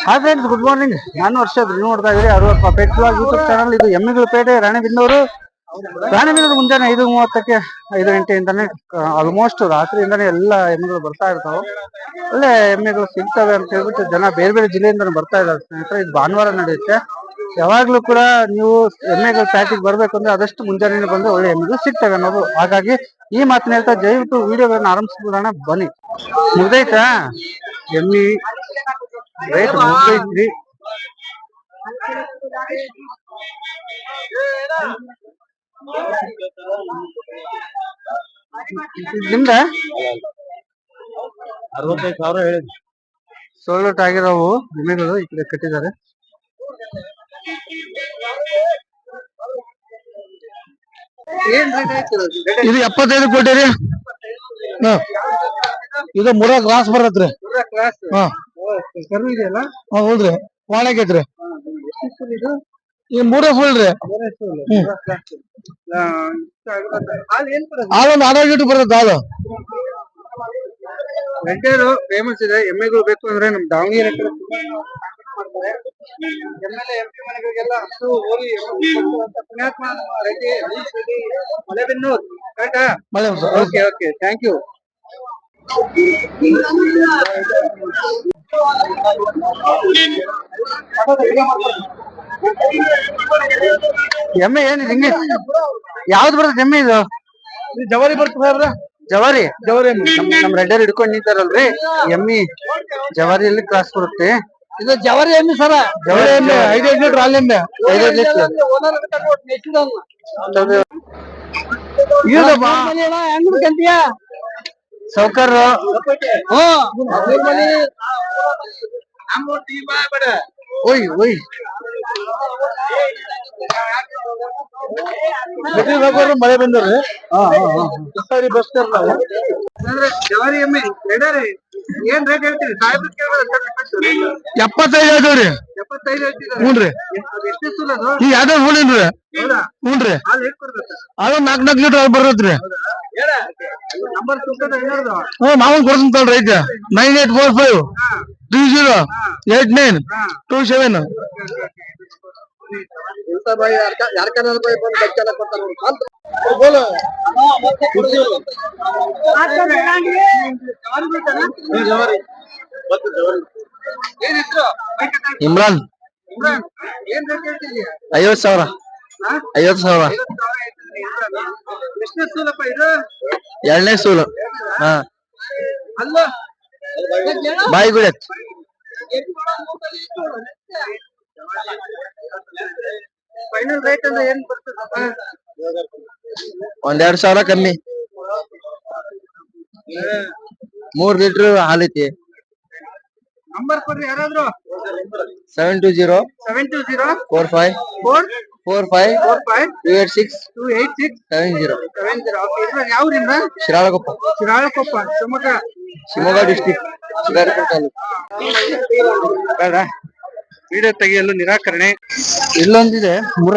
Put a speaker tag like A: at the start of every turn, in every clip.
A: Hi friends, good morning. ನಾನು ಹರ್ಷದ್. ನೀವು ನೋಡ್ತಾ ಇದ್ದೀರಿ Aruvappa pet blog YouTube channel. ಇದು ಎಮ್ಮಿಗಳ ಪೇಟೆ, ರಾಣೆಬೆನ್ನೂರು. ರಾಣೆಬೆನ್ನೂರು ಮುಂಜಾನೆ 5:30ಕ್ಕೆ 5 ಗಂಟೆಯಿಂದಾನೆ ಆಲ್ಮೋಸ್ಟ್ ರಾತ್ರಿಯಿಂದಾನೆ ಎಲ್ಲ ಎಮ್ಮೆಗಳು ಬರ್ತಾ ಇರ್ತಾವೆ. ಒಳ್ಳೆ ಎಮ್ಮೆಗಳು ಸಿಗ್ತವೆ ಅಂತ ಹೇಳ್ಬಿಟ್ಟು ಜನ ಬೇರೆ ಬೇರೆ ಜಿಲ್ಲೆಯಿಂದಾನು ಬರ್ತಾ ಇದ್ದಾರೆ ಸ್ನೇಹಿತರೆ. ಇದು ಭಾನುವಾರ ನಡೆಯುತ್ತೆ. ಯಾವಾಗ್ಲೂ ಕೂಡ ನೀವು ಎಮ್ಮೆಗಳ ಪ್ಯಾಟಿಗೆ ಬರ್ಬೇಕು ಅಂದ್ರೆ ಆದಷ್ಟು ಮುಂಜಾನೆ ಬಂದ್ರೆ ಒಳ್ಳೆ ಎಮ್ಮೆಗಳು ಸಿಗ್ತವೆ ಅನ್ನೋದು. ಹಾಗಾಗಿ ಈ ಮಾತನ್ನ ಹೇಳ್ತಾ ದಯವಿಟ್ಟು ವಿಡಿಯೋಗಳನ್ನ ಆರಂಭಿಸ್ಬಿಡೋಣ ಬನ್ನಿ. ಮುಗ್ದೈತಾ ಎಮ್ಮಿ ರೈಟ್? ಮುಗ್ದೈತ್ರಿ. ನಿಮ್ದ
B: 65,000 ಹೇಳಿದ್ವಿ.
A: ಸೋಲ್ಡ್ ಆಗಿರೋವು ಎಮ್ಮೆಗಳು ಈ ಕಡೆ ಕಟ್ಟಿದ್ದಾರೆ.
B: ಇದು 75 ಕೊಟ್ಟಿರಿ. ಇದು ಮುರ ಕ್ಲಾಸ್ ಬರತ್ರಿ. ಹೌದ್ರಿ, ಒಣಗೈತ್ರಿ. ಈ ಮೂರೇ ಫುಲ್ ರೀ. ಹಾಲೊಂದು 12 ಲೀಟರ್ ಬರುತ್ತೆ ಹಾಲು.
A: ರೆಡ್ಡೇರು ಫೇಮಸ್ ಇದೆ. ಎಮ್ಮೆಗಳು ಬೇಕು ಅಂದ್ರೆ ನಮ್ ದಾವಣಗೆರೆ ಮನೆಗಳಿಗೆಲ್ಲ ಹಸು ಹೋರಿ ಪುಣ್ಯಾತ್ಮ ರೆಡ್ಡಿ ಮಲೆಬೆನ್ನೂರ್. ಕರೆಕ್ಟಾ? Okay okay, thank you. ಎಮ್ಮೆ ಏನಿದೆ ಹಿಂಗೆ? ಯಾವ್ದು ಬರ್ತದೆ ಎಮ್ಮೆ ಇದು?
B: ಜವಾರಿ ಬರ್ತದ.
A: ಜವಾರಿ ಜವಾರಿ ನಮ್ ರೆಡ್ಡರ್ ಹಿಡ್ಕೊಂಡ್ ನಿಂತಾರಲ್ರಿ ಎಮ್ಮಿ. ಜವಾರಿಯಲ್ಲಿ ಕ್ಲಾಸ್ ಬರುತ್ತೆ
B: ಇದು. ಜವಾರಿ ಎಮ್ಮೆ ಸರ. ಜವಾರಿ ಎಮ್ಮೆ 5 ಲೀಟರ್ ಹಾಲು ಎಮ್ಮೆ.
A: 5 ಲೀಟರ್. ಸೌಕರ್ ಓಯ್ ಓಯ್
B: ಮಳೆ ಬಂದ್ರಿ. ಬಸ್
A: ಜವಾರಿ ಎಮ್ಮೆ ರೆಡರಿ ಏನ್ ರೇಟ್ ಹೇಳ್ತೀರಿ?
B: 75 ಹೇಳ್ತೀವ್ರಿ.
A: 75 ಹೇಳ್ತೀರಾ?
B: ಹ್ಞೂನ್ರಿ.
A: ಎಷ್ಟು ಸುಲದು?
B: ಈಗ ಯಾವ್ದು ಹೂಳಿನ್ರಿ. ಹ್ಞೂನ್ರಿ.
A: ಹಾಲು ಎಷ್ಟು ಕೊಡ್ಬೇಕು?
B: ಅದು 4 ಲೀಟರ್ ಬರ್ತೈತ್ರಿ.
A: ನಂಬರ್ ಸುತ್ತದ ಏನಾದ್ರು
B: ಮಾವನ್ ಕೊಡ್ತೀನಿ ತಗೊಳ್ರಿ. ಐತೆ 9845 30 89 27. ಇಮ್ರಾನ್ 50,000. 50,000.
A: ಎಷ್ಟನೇ ಸೂಲಪ್ಪ ಇದು?
B: 2ನೇ ಸೂಲು. ಹಾ,
A: ಅಲ್ಲ
B: ಬಾಯಿ ಗುಡಿ.
A: ಫೈನಲ್ ರೇಟ್ ಅಂದ್ರೆ ಏನ್ ಬರ್ತದಪ್ಪ?
B: 1-2 ಕಮ್ಮಿ. 3 ಲೀಟರ್ ಹಾಲೈತಿ.
A: ನಂಬರ್ ಕೊಡ್ರಿ ಯಾರಾದ್ರು.
B: 720 45 286 70.
A: ಯಾವ್ರಿಂದ?
B: ಶಿರಾಳಕೊಪ್ಪ.
A: ಶಿರಾಳಕೊಪ್ಪ,
B: ಶಿವಮೊಗ್ಗ ಡಿಸ್ಟಿಕ್, ಶಿಕಾರಿಪುರ ತಾಲೂಕು.
A: ಬೇಡ, ವಿಡಿಯೋ ತೆಗೆಯಲು ನಿರಾಕರಣೆ. ಇಲ್ಲೊಂದಿದೆ ಮುರ,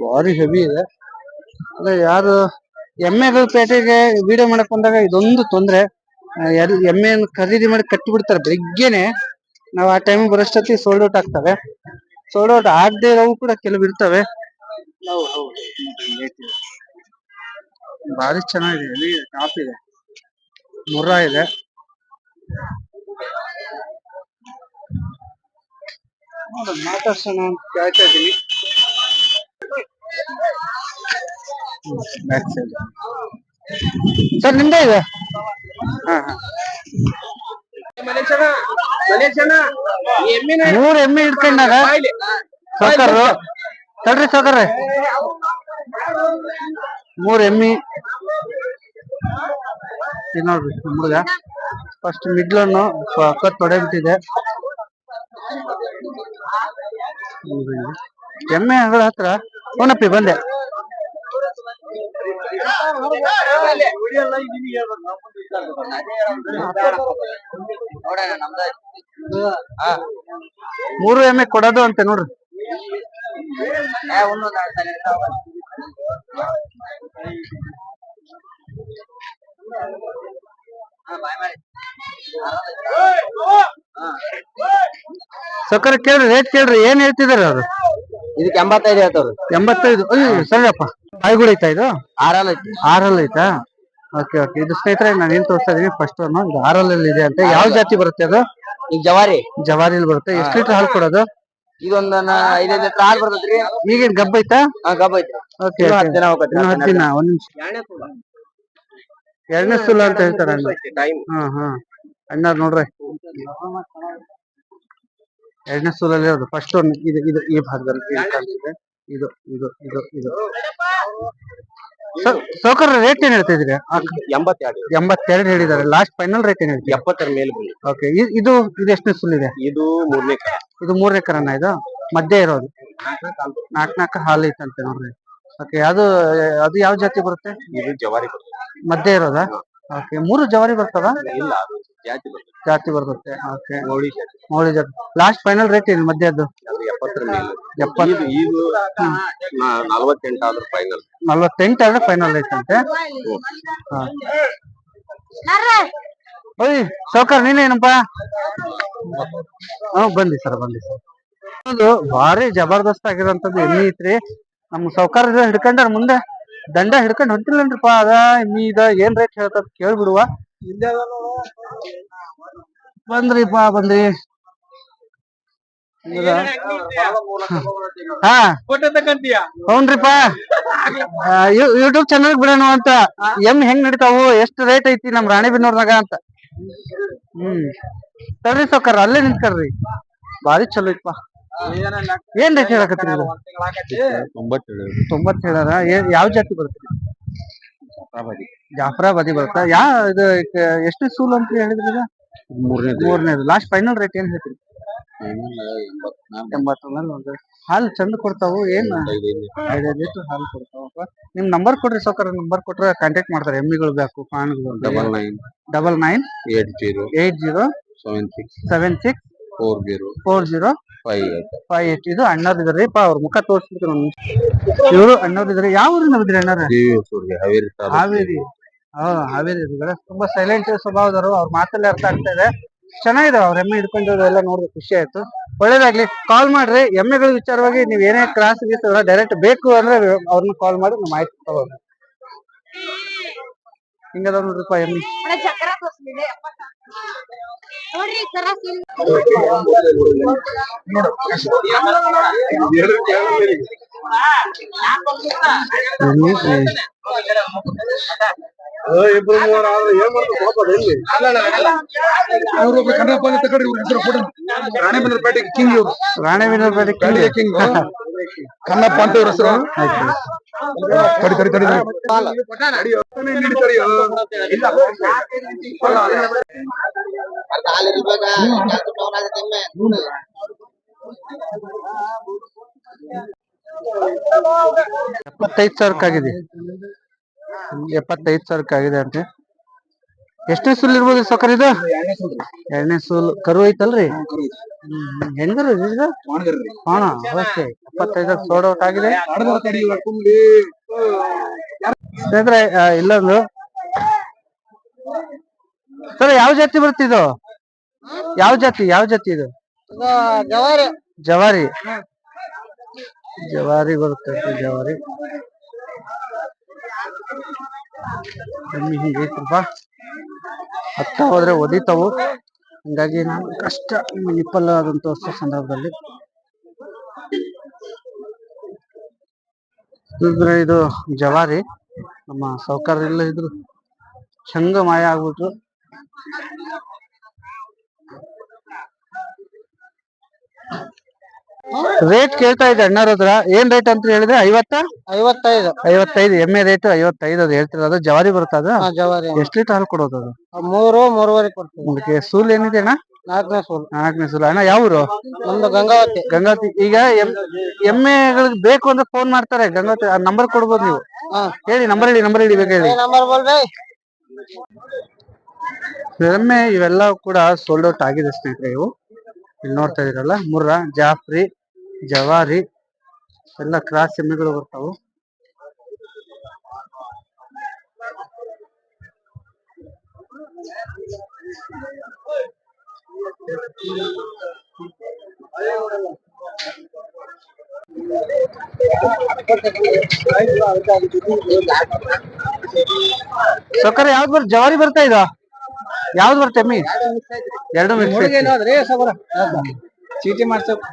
A: ಭಾರಿ ಹೆವಿ ಇದೆ. ಅದೇ ಯಾರು ಎಮ್ಮೆಗಳ ಪೇಟೆಗೆ ವಿಡಿಯೋ ಮಾಡಕ್ ಬಂದಾಗ ಇದೊಂದು ತೊಂದ್ರೆ, ಎಮ್ಮೆಯನ್ನು ಖರೀದಿ ಮಾಡಿ ಕಟ್ಟಿ ಬಿಡ್ತಾರೆ ಬೆಳಿಗ್ಗೆನೆ. ನಾವು ಆ ಟೈಮ್ ಬರೋಷ್ಟೊತ್ತಿ ಸೋಲ್ಡ್ ಔಟ್ ಆಗ್ತವೆ. ಸೋಲ್ಡ್ ಔಟ್ ಆಗದೆ ಇರೋವು ಕೂಡ ಕೆಲವು ಇರ್ತವೆ. ಭಾರಿ ಚೆನ್ನಾಗಿದೆ, ಟಾಪ್ ಇದೆ, ಮುರ್ರ ಇದೆ. ಮಾತಾಡ್ಸೋಣ ಅಂತ ಕೇಳ್ತಾ ಇದ್ದೀನಿ. ಸರ್ ನಿಮ್ದೇ ಇದೆ? ಹಾ ಹಾ. 3 ಎಮ್ಮೆ ಇಟ್ಕೊಂಡಾಗ ಸೌಕರ್ರು ತಡ್ರಿ ಸೌಕರ್ರೆ. 3 ಎಮ್ಮಿ ನೋಡ್ರಿ. ಹುಡುಗ ಫಸ್ಟ್ ಮಿಡ್ಲನ್ನು ತೊಡೆ ಬಿಟ್ಟಿದೆ. ಎಮ್ಮೆ ಅಂಗಳ ಹತ್ರ ಓನಪ್ಪಿ ಬಂದೆ. ಮೂರು ಎಮ್ಮೆ ಕೊಡೋದು ಅಂತೆ ನೋಡ್ರಿ. ಸಕ್ಕರ ಕೇಳ್ರಿ, ರೇಟ್ ಕೇಳ್ರಿ, ಏನ್ ಹೇಳ್ತಿದಾರೆ ಅವ್ರು?
B: ಇದಕ್ಕೆ 85 ಹೇಳ್ತಾವ್ರಿ.
A: 85. ಅಯ್ಯೋ ಸರಿಯಪ್ಪ. ಬಾಯ್ಗುಳ ಐತಾ ಇದು?
B: ಆರಲ್ ಐತಿ.
A: ಆರಲ್ ಐತಾ? Okay okay. ಇದು ಸ್ನೇಹಿತರೆ ನಾನು ಏನ್ ತೋರಿಸ್ತಾ ಇದೀನಿ ಫಸ್ಟ್ ಒನ್, ಇದು ಆರಲ್ ಇದೆ ಅಂತ. ಯಾವ ಜಾತಿ ಬರುತ್ತೆ ಅದು?
B: ಈಗ ಜವಾರಿ
A: ಜವಾರಿಲ್ ಬರುತ್ತೆ. ಎಷ್ಟು ಲೀಟರ್ ಹಾಲು ಕೊಡೋದು?
B: ಇದೊಂದ 5 ಲೀಟರ್ ಹಾಲ್ ಬರ್ತೈತ್ರಿ.
A: ಈಗೇನ್ ಗಬ್ಬ ಐತಾ?
B: ಗಬ್ಬ ಐತ್ರಿ.
A: ಓಕೆ.
B: ಇನ್ನೂ 10 ದಿನ ಹೋಗತ್ರಿ.
A: 10 ದಿನ. ಒಂದ್ ನಿಮಿಷ. ಎರಡನೇ ಸುಲ ಅಂತ ಹೇಳ್ತಾರೆ ಅಣ್ಣ. ಹಾ ಅಣ್ಣಾರ್ ನೋಡ್ರಿ, ಎರಡನೇ ಸೂಲಲ್ಲಿ ಇರೋದು ಫಸ್ಟ್ ಒನ್. ಇದು ಈ ಭಾಗದಲ್ಲಿ ಕಾಣ್ತಿದೆ. ಇದು ಇದು ಇದು ಇದು ಸೌಕರ್ಯ ರೇಟ್ ಏನ್ ಹೇಳ್ತಾ ಇದ್ರಿ? 82 ಹೇಳಿದಾರೆ. ಲಾಸ್ಟ್ ಫೈನಲ್ ರೇಟ್ ಏನ್ ಹೇಳ್ತೀವಿ?
B: 70 ಮೇಲೆ ಬಂದಿದೆ.
A: ಓಕೆ. ಇದು ಎಷ್ಟನೇ ಸುಲ್ ಇದೆ?
B: ಇದು 3ನೇ.
A: ಇದು 3ನೇ ಕರನ. ಇದು ಮಧ್ಯೆ ಇರೋದು 4 ಹಾಲು ಐತಂತೆ ನೋಡ್ರಿ. ಓಕೆ. ಅದು ಯಾವ ಜಾತಿ ಬರುತ್ತೆ?
B: ಇದು ಜವಾರಿ
A: ಮಧ್ಯೆ ಇರೋದಾ? ಓಕೆ. 3 ಜವಾರಿ ಬರ್ತದ?
B: ಇಲ್ಲ, ಅದು
A: ಜಾತಿ ಬರುತ್ತೆ. ಓಕೆ.
B: ಮೌಳಿ ಜಾತಿ.
A: ಲಾಸ್ಟ್ ಫೈನಲ್ ರೇಟ್ ಏನು ಮಧ್ಯದ್ದು?
B: 70 ಮೇಲೆ.
A: 70.
B: ಇದು 48 ಆದ್ರೂ ಫೈನಲ್.
A: 48 ಆದ್ರೆ ಫೈನಲ್ ಐತಂತೆ. ಓಯ್ ಸೌಕರ್ ನೀನೇನಪ್ಪ? ಬಂದಿ ಸರ್. ಅದು ಭಾರಿ ಜಬರ್ದಸ್ತ್ ಆಗಿರೋಂಥದ್ದು ಎಮ್ಮಿ ಐತ್ರಿ. ನಮ್ ಸೌಕರ್ ಹಿಡ್ಕೊಂಡಾರ ಮುಂದೆ ದಂಡ ಹಿಡ್ಕೊಂಡ್ ಹೊಂಟಿಲ್ಲನ್ರಿಪ್ಪ. ಅದ ಎಮ್ಮಿ ಇದ ಏನ್ ರೇಟ್ ಹೇಳ್ತದ ಕೇಳ್ಬಿಡುವ. ಬಂದ್ರಿ. ಹಾ ಹೌನ್ರಿಪ್ಪ. ಯೂಟ್ಯೂಬ್ ಚಾನಲ್ ಬಿಡೋಣ ಅಂತ. ಎಮ್ಮಿ ಹೆಂಗ್ ನಡಿತಾವು, ಎಷ್ಟು ರೇಟ್ ಐತಿ ನಮ್ ರಾಣಿಬೆನ್ನೂರ್ನಾಗ ಅಂತ. ತಡ್ರಿ ಸೌಕರ್, ಅಲ್ಲೇ ನಿಂತ್ಕರ್ರಿ. ಬಾರಿ ಚಲೋ ಐತ್ಪಾ. ಏನ್ ರೇಟ್ ಹೇಳಕತ್ರಿ? 90 ಹೇಳಾರ. ಯಾವ ಜಾತಿ ಬರುತ್ತೆ? ಜಾಫ್ರಾಬಾದಿ ಬರುತ್ತಾ? ಇದು ಎಷ್ಟನೇ ಸೂಲ್ ಅಂತ ಹೇಳಿದ್ರಿ? ಈಗ 3ನೇದು. ಲಾಸ್ಟ್ ಫೈನಲ್ ರೇಟ್ ಏನ್ ಹೇಳ್ತೀರಿ? 80. ಹಾಲು ಚಂದ ಕೊಡ್ತಾವು. ಏನ್ 5 ಲೀಟರ್ ಹಾಲು ಕೊಡ್ತಾವಪ್ಪ. ನಿಮ್ ನಂಬರ್ ಕೊಡ್ರಿ ಸೌಕರ್. ನಂಬರ್ ಕೊಟ್ರೆ ಕಾಂಟ್ಯಾಕ್ಟ್ ಮಾಡ್ತಾರೆ. ಎಮ್ಮಿಗಳು ಬೇಕು, ಪಾನ್ಗಳು. 99 80 76 40 58. ಇದು ಅಣ್ಣವ್ರ ಇದ್ರಿಪ್ಪ. ಅವ್ರ ಮುಖ ತೋರಿಸ್ಬಿಡ್ತೀವಿ ಒಂದ್ ನಿಮಿಷ. ಇವರು ಅಣ್ಣವ್ರ ಇದ್ರಿ. ಯಾವ ಊರಿನ ಇದ್ರಿ ಅಣ್ಣಾರ? ಹಾವೇರಿ. ಹಾವೇರಿ. ತುಂಬಾ ಸೈಲೆಂಟ್ ಸ್ವಭಾವದವರು. ಅವ್ರ ಮಾತಲ್ಲೇ ಅರ್ಥ ಆಗ್ತಾ ಇದೆ. ಚೆನ್ನಾಗಿದೆ. ಅವ್ರ ಎಮ್ಮೆ ಹಿಡ್ಕೊಂಡಿರೋದು ಎಲ್ಲ ನೋಡಿದ್ರೆ ಖುಷಿ ಆಯ್ತು. ಒಳ್ಳೇದಾಗ್ಲಿ. ಕಾಲ್ ಮಾಡ್ರಿ. ಎಮ್ಮೆಗಳ ವಿಚಾರವಾಗಿ ನೀವ್ ಏನೇ ಕ್ರಾಸ್ ಡೈರೆಕ್ಟ್ ಬೇಕು ಅಂದ್ರೆ ಅವ್ರನ್ನ ಕಾಲ್ ಮಾಡಿ ನಾವು ಮಾಹಿತಿ ತಗೋದು. ಹಿಂಗದ ನೋಡ್ರಿಪ್ಪ ಎಮ್ಮಿ. ರಾಣೆಬೆನ್ನೂರು ಕಿಂಗ್ ಕಣ್ಣಪ್ಪ ಅಂತ ಇವ್ರ ಹೆಸರು. $75,000 $75,000 ಅಂತೆ. ಎಷ್ಟನೇ ಸುಲ್ ಇರ್ಬೋದು ಸೌಕರ್ ಇದು? 2ನೇ ಸೂಲ್. ಕರು ಐತಲ್ರಿ? ಹೆಂಗರು ಹಣ ಅವಶ್ಯ. 75 ಸೋಲ್ಡ್ ಔಟ್ ಆಗಿದೆ ಸ್ನೇಹಿತರೆ. ಇಲ್ಲೊಂದು ಸರ್, ಯಾವ ಜಾತಿ ಬರ್ತಿದ್ದು? ಯಾವ ಜಾತಿ ಇದು? ಜವಾರಿ ಬರುತ್ತೆ. ಜವಾರಿ ಎಮ್ಮಿ ಹಿಂಗೈತ್ರಪ್ಪ. ಹತ್ತ ಹೋದ್ರೆ ಒದಿತಾವು. ಹಿಂಗಾಗಿ ನಾನು ಕಷ್ಟ ನಿಪ್ಪಲ್ಲ ಅದಂತ ತೋರಿಸೋ ಸಂದರ್ಭದಲ್ಲಿ. ಇದು ಜವಾರಿ. ನಮ್ಮ ಸೌಕರ್ಯ ಎಲ್ಲ ಇದ್ರು ಚಂಗ ಮಾಯ ಆಗ್ಬಿಟ್ರು. ರೇಟ್ ಕೇಳ್ತಾ ಇದ್ದೆ ಅಣ್ಣಾರ ಹತ್ರ. ಏನ್ ರೇಟ್ ಅಂತ ಹೇಳಿದ್ರೆ? 55. ಎಮ್ಮೆ ರೇಟ್ 55 ಅದು ಹೇಳ್ತಿರೋದು. ಜವಾರಿ ಬರುತ್ತೆ ಅದು? ಎಷ್ಟು ಲೀಟರ್ ಹಾಲು ಕೊಡೋದು ಅದು? 3.5 ಕೊಡ್ತೀವಿ. ಸೂಲ್ ಏನಿದೆ ಅಣ್ಣ? 4ನೇ ಸೂಲ್. ಅಣ್ಣ ಯಾವ ಊರು? ನಮ್ದು ಗಂಗಾವತಿ. ಈಗ ಎಮ್ಮೆಗಳಿಗೆ ಬೇಕು ಅಂದ್ರೆ ಫೋನ್ ಮಾಡ್ತಾರೆ. ಗಂಗಾವತಿ ನಂಬರ್ ಕೊಡ್ಬೋದು ನೀವು. ಹೇಳಿ ನಂಬರ್ ಹೇಳಿ ಬೇಕು ಹೇಳಿ. ಎಮ್ಮೆ ಇವೆಲ್ಲ ಕೂಡ ಸೋಲ್ಡ್ ಔಟ್ ಆಗಿದೆ ಸ್ನೇಹಿತರೆ. ಇವು ಇಲ್ಲಿ ನೋಡ್ತಾ ಇದೀರಲ್ಲ, ಮುರ್ರಾ, ಜಾಫ್ರಿ, ಜವಾರಿ ಎಲ್ಲ ಕ್ರಾಸ್ ಎಮ್ಮೆಗಳು ಬರ್ತಾವು. ಸಕ್ಕರೆ ಯಾವ್ದು ಬರ್ ಜವಾರಿ ಬರ್ತಾ ಇದ ಯಾವ್ದು ಬರ್ತ ಎಮ್ಮಿ ಎರಡು ಮಿಕ್ಸ್
B: ಚೀಟಿ ಮಾಡ್ಸಕ್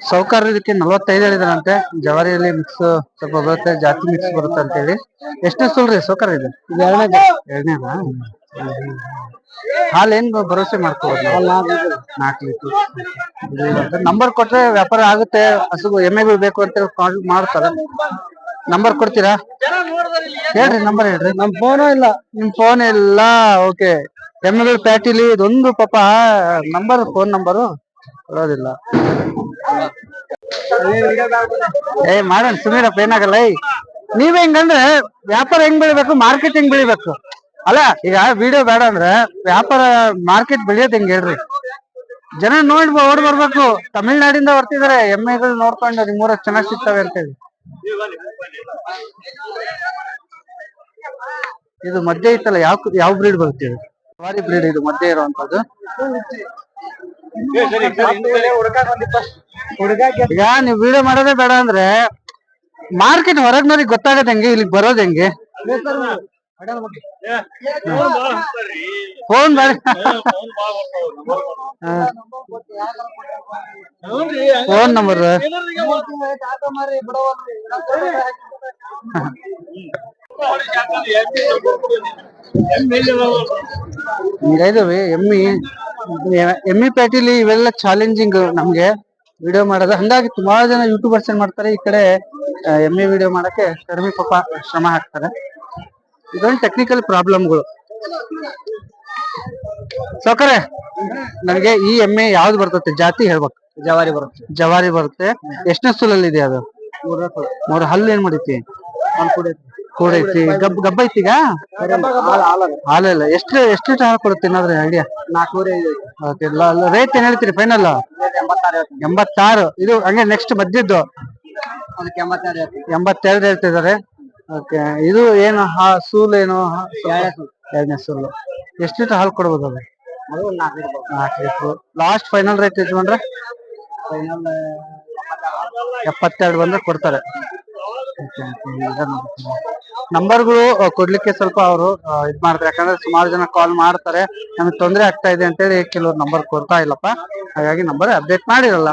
A: ಸೌಕರ್ಯ ಇದಕ್ಕೆ 45 ಹೇಳಿದಾರಂತೆ. ಜವಾರಿಯಲ್ಲಿ ಮಿಕ್ಸ್ ಸ್ವಲ್ಪ ಬರುತ್ತೆ, ಜಾತಿ ಮಿಕ್ಸ್ ಬರುತ್ತೆ ಅಂತ ಹೇಳಿ. ಎಷ್ಟನೇ ಸುಲ್ರಿ ಸೌಕರ್ಯ ಇದು? ಎರಡನೇದಾ? ಹಾಲು ಏನ್ ಭರವಸೆ ಮಾಡ್ಕೋಬೋದು? 4 ಲೀಟರ್. ನಂಬರ್ ಕೊಟ್ರೆ ವ್ಯಾಪಾರ ಆಗುತ್ತೆ. ಹಸು ಎಮ್ಮೆಗಳು ಬೇಕು ಅಂತ ಕಾಲ್ ಮಾಡ್ತಾರೆ. ನಂಬರ್ ಕೊಡ್ತೀರಾ? ಹೇಳ್ರಿ, ನಂಬರ್ ಹೇಳ್ರಿ.
B: ನಮ್ ಫೋನು ಇಲ್ಲ.
A: ನಿಮ್ ಫೋನ್ ಇಲ್ಲ? ಓಕೆ. ಎಮ್ಮೆಗಳು ಪ್ಯಾಟಿಲಿ ಇದೊಂದು ಪಾಪ ಫೋನ್ ನಂಬರು ಕೊಡೋದಿಲ್ಲ. ಮಾಡೋಣ ಸುಮೀರಪ್ಪ, ಏನಾಗಲ್ಲ. ನೀವ್ ಹೆಂಗಂದ್ರೆ ವ್ಯಾಪಾರ ಹೆಂಗ್ ಬೆಳಿಬೇಕು, ಮಾರ್ಕೆಟ್ ಹೆಂಗ್ ಬೆಳಿಬೇಕು ಅಲ್ಲ. ಈಗ ವಿಡಿಯೋ ಬೇಡ ಅಂದ್ರೆ ವ್ಯಾಪಾರ ಮಾರ್ಕೆಟ್ ಬೆಳೆಯೋದ್ ಹೆಂಗ್ ಹೇಳ್ರಿ. ಜನ ಓಡ್ ಬರ್ಬೇಕು. ತಮಿಳ್ನಾಡಿಂದ ಬರ್ತಿದಾರೆ ಎಮ್ಮೆಗಳು ನೋಡ್ಕೊಂಡು ನಿಮ್ಮೂರಾಗ ಚೆನ್ನಾಗ್ ಸಿಗ್ತವೆ ಅಂತ ಹೇಳಿ. ಇದು ಮಧ್ಯೆ ಇತ್ತಲ್ಲ, ಯಾವ ಬ್ರೀಡ್ ಬರುತ್ತೆ? ಜವಾರಿ ಬ್ರೀಡ್ ಇದು, ಮಧ್ಯೆ ಇರುವಂತದ್ದು. ಈಗ ನೀವು ವಿಡಿಯೋ ಮಾಡೋದೇ ಬೇಡ ಅಂದ್ರೆ ಮಾರ್ಕೆಟ್ ಹೊರಗ್ನವ್ರಿಗೆ ಗೊತ್ತಾಗತ್ತೆ ಹೆಂಗೆ, ಇಲ್ಲಿಗೆ ಬರೋದ್ ಹೆಂಗೆ? ಫೋನ್ ಬೇಡ, ಫೋನ್ ನಂಬರ್ ಇದಾವೆ. ಎಮ್ಮಿ ಪ್ಯಾಟಿಲಿ ಇವೆಲ್ಲ ಚಾಲೆಂಜಿಂಗ್ ನಮ್ಗೆ ವಿಡಿಯೋ ಮಾಡೋದು. ಹಂಗಾಗಿ ತುಂಬಾ ಜನ ಯೂಟ್ಯೂಬರ್ಸ್ ಏನ್ ಮಾಡ್ತಾರೆ, ಈ ಕಡೆ ಎಮ್ಮಿ ವಿಡಿಯೋ ಮಾಡಕ್ಕೆ ಕಡಿಮೆ ಪಾಪ ಶ್ರಮ ಹಾಕ್ತಾರೆ. ಇದೊಂದು ಟೆಕ್ನಿಕಲ್ ಪ್ರಾಬ್ಲಮ್ಗಳು. ಸೌಕರ್ಯ, ನನಗೆ ಈ ಎಮ್ಮೆ ಯಾವ್ದು ಬರ್ತದೆ ಜಾತಿ ಹೇಳ್ಬೇಕು? ಜವಾರಿ ಬರುತ್ತೆ. ಎಷ್ಟನೇ ಸುಲಲ್ಲಿ ಇದೆ ಅದು? 3 ಹಲ್ಲು ಏನ್ ಮಾಡೈತಿ? ಕೂಡ ಐತಿ. ಗಬ್ಬ ಐತಿಗ? ಹಾಲಲ್ಲ. ಎಷ್ಟು ಲೀಟರ್ ಹಾಲು ಕೊಡುತ್ತೆ ಏನಾದ್ರೆ ಐಡಿಯಾ? 4.5. ರೇಟ್ ಏನ್ ಹೇಳ್ತೀರಿ ಫೈನಲ್? 86. ಇದು ಹಂಗೆ ನೆಕ್ಸ್ಟ್ ಮಧ್ಯದ್ದು 82 ಹೇಳ್ತಿದ್ದಾರೆ. ಓಕೆ. ಇದು ಏನು ಸೂಲ್ ಏನು? ಎರಡನೇ ಸೂಲು. ಎಷ್ಟು ಲೀಟರ್ ಹಾಲು ಕೊಡ್ಬೋದು ಅದು? 4 ಲೀಟರ್. ಲಾಸ್ಟ್ ಫೈನಲ್ ರೇಟ್ ಇಟ್ಕೊಂಡ್ರೆ 72 ಬಂದ್ರೆ ಕೊಡ್ತಾರೆ. ನಂಬರ್ಗಳು ಕೊಡ್ಲಿಕ್ಕೆ ಸ್ವಲ್ಪ ಅವರು ಇದ್ ಮಾಡ್ತಾರೆ. ಯಾಕಂದ್ರೆ ಸುಮಾರು ಜನ ಕಾಲ್ ಮಾಡ್ತಾರೆ, ನಮಗೆ ತೊಂದರೆ ಆಗ್ತಾ ಇದೆ ಅಂತೇಳಿ ಕೆಲವ್ರು ನಂಬರ್ ಕೊಡ್ತಾ ಇಲ್ಲಪ್ಪ. ಹಾಗಾಗಿ ನಂಬರ್ ಅಪ್ಡೇಟ್ ಮಾಡಿರಲ್ಲ.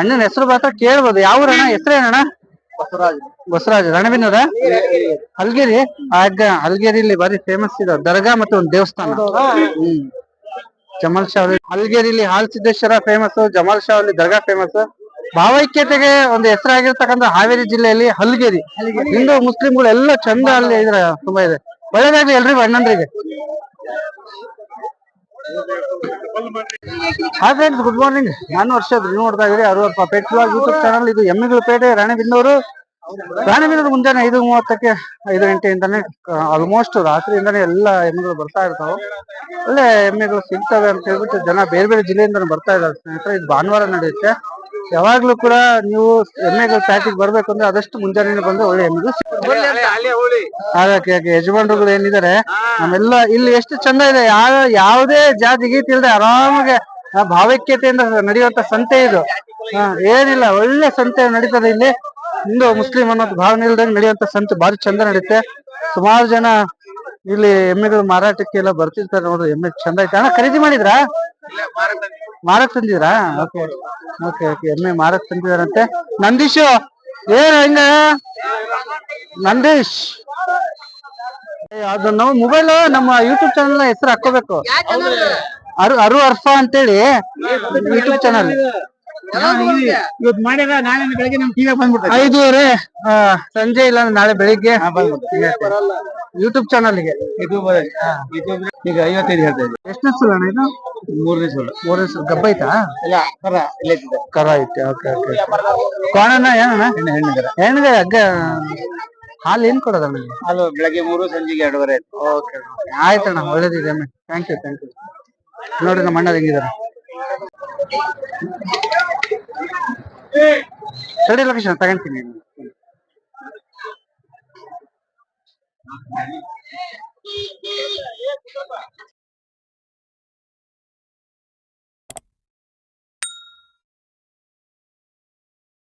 A: ಅಣ್ಣನ ಹೆಸರು ಮಾತ್ರ ಕೇಳ್ಬೋದು. ಯಾವ ಅಣ್ಣ ಹೆಸರು ಏನಣ್ಣ? ಬಸವರಾಜ್. ರಣಬಿನ್ನೂರ? ಹಲ್ಗೇರಿ. ಹಲ್ಗೇರಿಲಿ ಬಾರಿ ಫೇಮಸ್ ಇದೆ ದರ್ಗಾ ಮತ್ತೆ ಒಂದು ದೇವಸ್ಥಾನ. ಜಮಾಲ್ ಶಾ ಹಲ್ಗೇರಿಲಿ ಹಾಲ್ ಸಿದ್ದೇಶ್ವರ ಫೇಮಸ್, ಜಮಾಲ್ ಶಾ ಅಲ್ಲಿ ದರ್ಗಾ ಫೇಮಸ್. ಭಾವೈಕ್ಯತೆಗೆ ಒಂದು ಹೆಸರಾಗಿರ್ತಕ್ಕಂಥ ಹಾವೇರಿ ಜಿಲ್ಲೆಯಲ್ಲಿ ಹಲ್ಗೇರಿ. ಹಿಂದೂ ಮುಸ್ಲಿಂಗಳು ಎಲ್ಲ ಚಂದ ಅಲ್ಲಿ ಇದ್ರ ತುಂಬಾ ಇದೆ. ಒಳ್ಳೇದಾಗ್ಲಿ ಎಲ್ರಿಗೂ, ಅಣ್ಣಂದ್ರಿಗೆ. Hi friends, good morning. ನಾನು ವರ್ಷದ್ ನೀವು ನೋಡ್ತಾ ಇದ್ದೀರಿ Aruvappa pet blog YouTube channel. ಇದು ಎಮ್ಮೆಗಳ ಪೇಟೆ, ರಾಣೆಬೆನ್ನೂರು. ರಾಣೆಬೆನ್ನೂರು ಮುಂಜಾನೆ 5:30ಕ್ಕೆ 5 ಗಂಟೆಯಿಂದಾನೆ ಆಲ್ಮೋಸ್ಟ್ ರಾತ್ರಿಯಿಂದಾನೆ ಎಲ್ಲ ಎಮ್ಮೆಗಳು ಬರ್ತಾ ಇರ್ತಾವೆ. ಒಳ್ಳೆ ಎಮ್ಮೆಗಳು ಸಿಗ್ತವೆ ಅಂತ ಹೇಳ್ಬಿಟ್ಟು ಜನ ಬೇರೆ ಬೇರೆ ಜಿಲ್ಲೆಯಿಂದ ಬರ್ತಾ ಇದ್ದಾರೆ ಸ್ನೇಹಿತರೆ. ಇದು ಭಾನುವಾರ ನಡೆಯುತ್ತೆ. ಯಾವಾಗ್ಲೂ ಕೂಡ ನೀವು ಎಮ್ಮೆಗಳ ಪ್ಯಾಟಿಗೆ ಬರ್ಬೇಕು ಅಂದ್ರೆ ಆದಷ್ಟು ಮುಂಜಾನೆ ಬಂದ್ರೆ ಒಳ್ಳೆ ಎಮ್ಮೆಗಳು ಅದಕ್ಕೆ ಯಜಮಾನ್ರುಗಳು ಏನಿದ್ದಾರೆ ನಮ್ಮೆಲ್ಲ ಇಲ್ಲಿ ಎಷ್ಟು ಚಂದ ಇದೆ. ಯಾವುದೇ ಜಾತಿ ಗೀತಿ ಇಲ್ಲದೆ ಆರಾಮಾಗಿ ಭಾವೈಕ್ಯತೆಯಿಂದ ನಡೆಯುವಂತ ಸಂತೆ ಇದು. ಏನಿಲ್ಲ, ಒಳ್ಳೆ ಸಂತೆ ನಡೀತದೆ ಇಲ್ಲಿ. ಹಿಂದೂ ಮುಸ್ಲಿಂ ಅನ್ನೋದು ಭಾವನೆ ಇಲ್ದಂಗೆ ನಡೆಯುವಂತ ಸಂತೆ ಬಾರಿ ಚಂದ ನಡೀತೆ. ಸುಮಾರು ಜನ ಇಲ್ಲಿ ಎಮ್ಮೆಗಳು ಮಾರಾಟಕ್ಕೆ ಎಲ್ಲ ಬರ್ತಿರ್ತಾರೆ ನೋಡ್ರಿ. ಎಮ್ಮೆ ಚಂದ ಐತೆ. ಅಣ್ಣ ಖರೀದಿ ಮಾಡಿದ್ರಾ? ಮಾರಕ್ ತಂದಿದ್ರಾ? Okay okay okay. ಎಮ್ಮೆ ಮಾರಕ್ ತಂದಿದಾರಂತೆ. ನಂದೀಶ್ ಏನ್ ಹೆಂಗ? ನಂದೀಶ್ ಅದು ನಾವು ಮೊಬೈಲ್ ನಮ್ಮ ಯೂಟ್ಯೂಬ್ ಚಾನಲ್ ಹೆಸರು ಹಾಕೋಬೇಕು. ಅರು ಅರ್ಫಾ ಅಂತೇಳಿ ಯೂಟ್ಯೂಬ್ ಚಾನಲ್.
B: ಇವತ್ತು ಮಾಡ್ಯಾರ, ನಾಳೆ ಬೆಳಗ್ಗೆ ನಮ್ ಟಿವಿ ಬಂದ್ಬಿಟ್ಟು
A: 5:30 ಸಂಜೆ ಇಲ್ಲ ನಾಳೆ ಬೆಳಿಗ್ಗೆ. ಯೂಟ್ಯೂಬ್ ಚಾನಲ್ಗೆ
B: ಯೂಟ್ಯೂಬ್ ಈಗ 55 ಹೇಳ್ತಾ ಇದ್ದೆ.
A: ಎಷ್ಟನೇ ಸಲ ಅಣ್ಣ ಇದು?
B: 3ನೇ ಸಲ.
A: ಮೂರನೇ ಸಲ ಗಬ್ಬ ಐತಾ?
B: ಇಲ್ಲ ಕರ ಇಲ್ಲೇ ಇದ್ದಿದೆ.
A: ಕರ ಐತೆ. Okay okay. ಕೋಣನ ಏನಣ್ಣ?
B: ಹೆಣ್ಣಿಗರ.
A: ಹೆಣ್ಣಿಗೆ ಹಗ್ಗ ಹಾಲು ಏನ್ ಕೊಡೋದಣ್ಣ?
B: ಹಾಲು ಬೆಳಗ್ಗೆ 3 ಸಂಜೆಗೆ 2:30 ಆಯ್ತು.
A: ಓಕೆ ಆಯ್ತಣ್ಣ, ಒಳ್ಳೇದಿದೆ ಅಮ್ಮ. ಥ್ಯಾಂಕ್ ಯು ನೋಡಿ ನಮ್ಮ ಅಣ್ಣ ಹೆಂಗಿದಾರೆ. ಸರಿ ಲೊಕೇಶನ್ ತಗೊಂತೀನಿ.